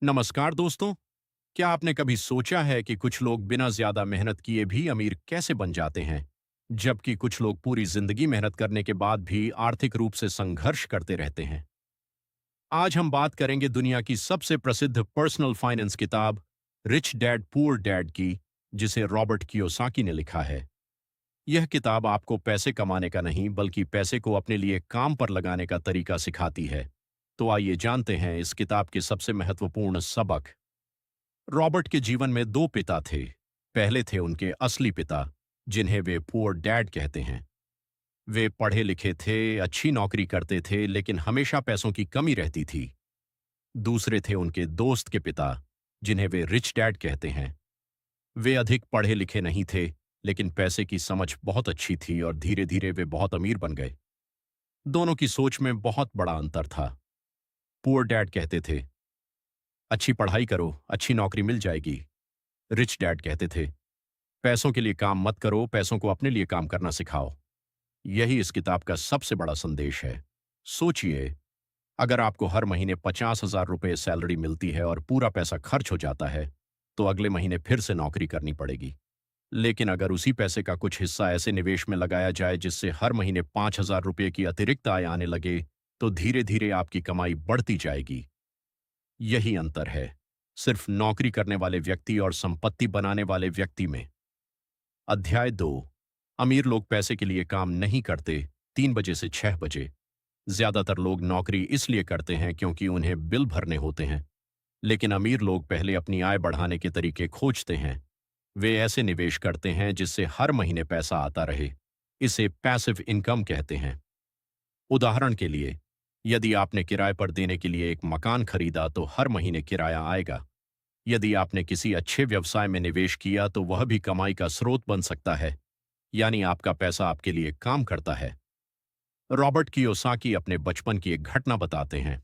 नमस्कार दोस्तों। क्या आपने कभी सोचा है कि कुछ लोग बिना ज्यादा मेहनत किए भी अमीर कैसे बन जाते हैं, जबकि कुछ लोग पूरी जिंदगी मेहनत करने के बाद भी आर्थिक रूप से संघर्ष करते रहते हैं। आज हम बात करेंगे दुनिया की सबसे प्रसिद्ध पर्सनल फाइनेंस किताब रिच डैड पुअर डैड की, जिसे रॉबर्ट कियोसाकी ने लिखा है। यह किताब आपको पैसे कमाने का नहीं बल्कि पैसे को अपने लिए काम पर लगाने का तरीका सिखाती है। तो आइए जानते हैं इस किताब के सबसे महत्वपूर्ण सबक। रॉबर्ट के जीवन में दो पिता थे। पहले थे उनके असली पिता, जिन्हें वे पुअर डैड कहते हैं। वे पढ़े लिखे थे, अच्छी नौकरी करते थे, लेकिन हमेशा पैसों की कमी रहती थी। दूसरे थे उनके दोस्त के पिता, जिन्हें वे रिच डैड कहते हैं। वे अधिक पढ़े लिखे नहीं थे, लेकिन पैसे की समझ बहुत अच्छी थी और धीरे धीरे वे बहुत अमीर बन गए। दोनों की सोच में बहुत बड़ा अंतर था। पुअर डैड कहते थे, अच्छी पढ़ाई करो, अच्छी नौकरी मिल जाएगी। रिच डैड कहते थे, पैसों के लिए काम मत करो, पैसों को अपने लिए काम करना सिखाओ। यही इस किताब का सबसे बड़ा संदेश है। सोचिए, अगर आपको हर महीने 50,000 रुपये सैलरी मिलती है और पूरा पैसा खर्च हो जाता है, तो अगले महीने फिर से नौकरी करनी पड़ेगी। लेकिन अगर उसी पैसे का कुछ हिस्सा ऐसे निवेश में लगाया जाए जिससे हर महीने 5,000 रुपये की अतिरिक्त आय आने लगे, तो धीरे धीरे आपकी कमाई बढ़ती जाएगी। यही अंतर है, सिर्फ नौकरी करने वाले व्यक्ति और संपत्ति बनाने वाले व्यक्ति में। अध्याय 2। अमीर लोग पैसे के लिए काम नहीं करते। 3 बजे से 6 बजे। ज्यादातर लोग नौकरी इसलिए करते हैं क्योंकि उन्हें बिल भरने होते हैं, लेकिन अमीर लोग पहले अपनी आय बढ़ाने के तरीके खोजते हैं। वे ऐसे निवेश करते हैं जिससे हर महीने पैसा आता रहे। इसे पैसिव इनकम कहते हैं। उदाहरण के लिए, यदि आपने किराए पर देने के लिए एक मकान खरीदा तो हर महीने किराया आएगा। यदि आपने किसी अच्छे व्यवसाय में निवेश किया तो वह भी कमाई का स्रोत बन सकता है, यानी आपका पैसा आपके लिए काम करता है। रॉबर्ट कियोसाकी अपने बचपन की एक घटना बताते हैं।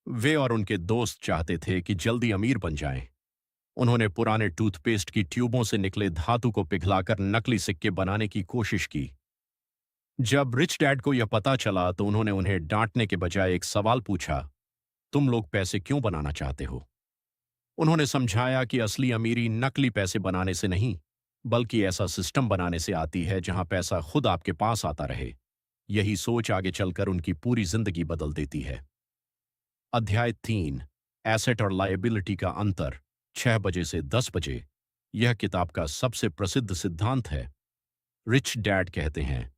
वे और उनके दोस्त चाहते थे कि जल्दी अमीर बन जाएं। उन्होंने पुराने टूथपेस्ट की ट्यूबों से निकले धातु को पिघलाकर नकली सिक्के बनाने की कोशिश की। जब रिच डैड को यह पता चला तो उन्होंने उन्हें डांटने के बजाय एक सवाल पूछा, तुम लोग पैसे क्यों बनाना चाहते हो? उन्होंने समझाया कि असली अमीरी नकली पैसे बनाने से नहीं, बल्कि ऐसा सिस्टम बनाने से आती है जहां पैसा खुद आपके पास आता रहे। यही सोच आगे चलकर उनकी पूरी जिंदगी बदल देती है। अध्याय 3। एसेट और लायबिलिटी का अंतर। 6 बजे से 10 बजे। यह किताब का सबसे प्रसिद्ध सिद्धांत है। रिच डैड कहते हैं,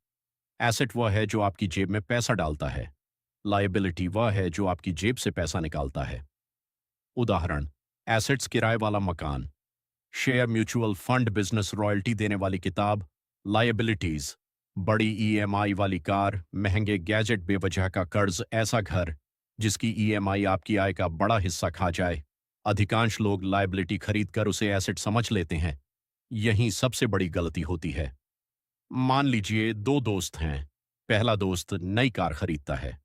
एसेट वह है जो आपकी जेब में पैसा डालता है। लायबिलिटी वह है जो आपकी जेब से पैसा निकालता है। उदाहरण, एसेट्स किराए वाला मकान, share mutual fund, business royalty देने वाली किताब। लायबिलिटीज, बड़ी ईएमआई वाली कार, महंगे गैजेट, बेवजह का कर्ज, ऐसा घर जिसकी ईएमआई आपकी आय का बड़ा हिस्सा खा जाए। अधिकांश लोग लायबिलिटी खरीदकर उसे एसेट समझ लेते हैं। यही सबसे बड़ी गलती होती है। मान लीजिए दो दोस्त हैं। पहला दोस्त नई कार खरीदता है।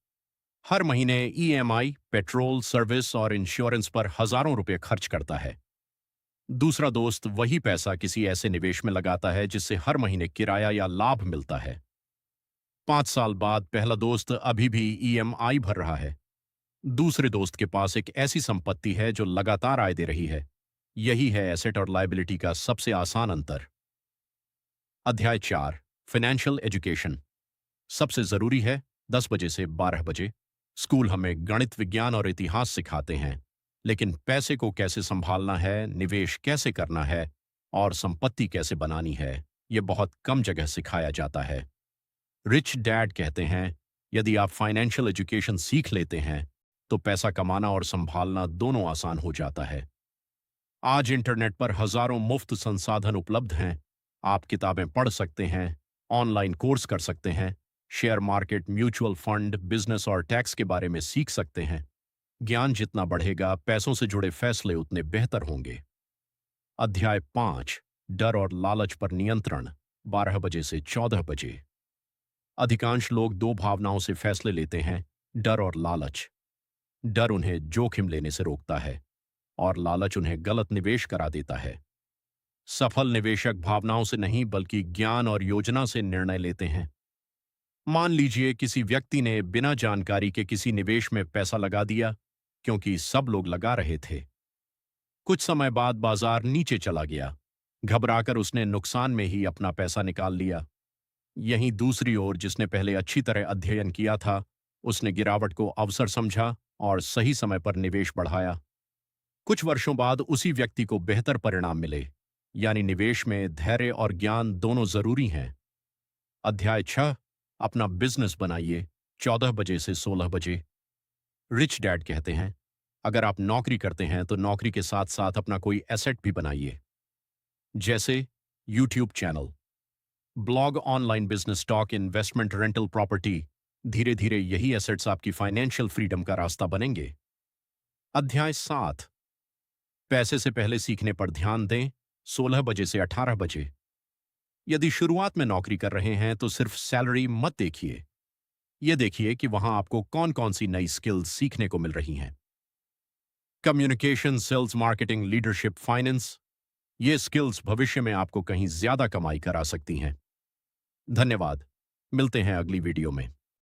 हर महीने ईएमआई, पेट्रोल, सर्विस और इंश्योरेंस पर हजारों रुपए खर्च करता है। दूसरा दोस्त वही पैसा किसी ऐसे निवेश में लगाता है जिससे हर महीने किराया या लाभ मिलता है। 5 साल बाद पहला दोस्त अभी भी ईएमआई भर रहा है। दूसरे दोस्त के पास एक ऐसी संपत्ति है जो लगातार आय दे रही है। यही है एसेट और लायबिलिटी का सबसे आसान अंतर। अध्याय 4। Financial education. सबसे जरूरी है। 10 बजे से 12 बजे। स्कूल हमें गणित, विज्ञान और इतिहास सिखाते हैं, लेकिन पैसे को कैसे संभालना है, निवेश कैसे करना है और संपत्ति कैसे बनानी है, यह बहुत कम जगह सिखाया जाता है। रिच डैड कहते हैं, यदि आप फाइनेंशियल एजुकेशन सीख लेते हैं तो पैसा कमाना और संभालना दोनों आसान हो जाता है। आज इंटरनेट पर हजारों मुफ्त संसाधन उपलब्ध हैं। आप किताबें पढ़ सकते हैं, ऑनलाइन कोर्स कर सकते हैं, share market, mutual fund, business और टैक्स के बारे में सीख सकते हैं। ज्ञान जितना बढ़ेगा, पैसों से जुड़े फैसले उतने बेहतर होंगे। अध्याय 5। डर और लालच पर नियंत्रण। 12 बजे से 14 बजे। अधिकांश लोग दो भावनाओं से फैसले लेते हैं, डर और लालच। डर उन्हें जोखिम लेने से रोकता है और लालच उन्हें गलत निवेश करा देता है। सफल निवेशक भावनाओं से नहीं बल्कि ज्ञान और योजना से निर्णय लेते हैं। मान लीजिए किसी व्यक्ति ने बिना जानकारी के किसी निवेश में पैसा लगा दिया क्योंकि सब लोग लगा रहे थे। कुछ समय बाद बाजार नीचे चला गया। घबराकर उसने नुकसान में ही अपना पैसा निकाल लिया। यहीं दूसरी ओर जिसने पहले अच्छी तरह अध्ययन किया था, उसने गिरावट को अवसर समझा और सही समय पर निवेश बढ़ाया। कुछ वर्षों बाद उसी व्यक्ति को बेहतर परिणाम मिले। यानी निवेश में धैर्य और ज्ञान दोनों जरूरी हैं। अध्याय 6। अपना बिजनेस बनाइए। 14 बजे से 16 बजे। रिच डैड कहते हैं, अगर आप नौकरी करते हैं तो नौकरी के साथ साथ अपना कोई एसेट भी बनाइए। जैसे YouTube channel, blog, online business, stock, investment, rental property. धीरे धीरे यही एसेट्स आपकी फाइनेंशियल फ्रीडम का रास्ता बनेंगे। अध्याय 7। पैसे से पहले सीखने पर ध्यान दें। 16 बजे से 18 बजे। यदि शुरुआत में नौकरी कर रहे हैं तो सिर्फ सैलरी मत देखिए। यह देखिए कि वहां आपको कौन कौन सी नई स्किल्स सीखने को मिल रही हैं। Communication, sales, marketing, leadership, finance. ये स्किल्स भविष्य में आपको कहीं ज्यादा कमाई करा सकती हैं। धन्यवाद। मिलते हैं अगली वीडियो में।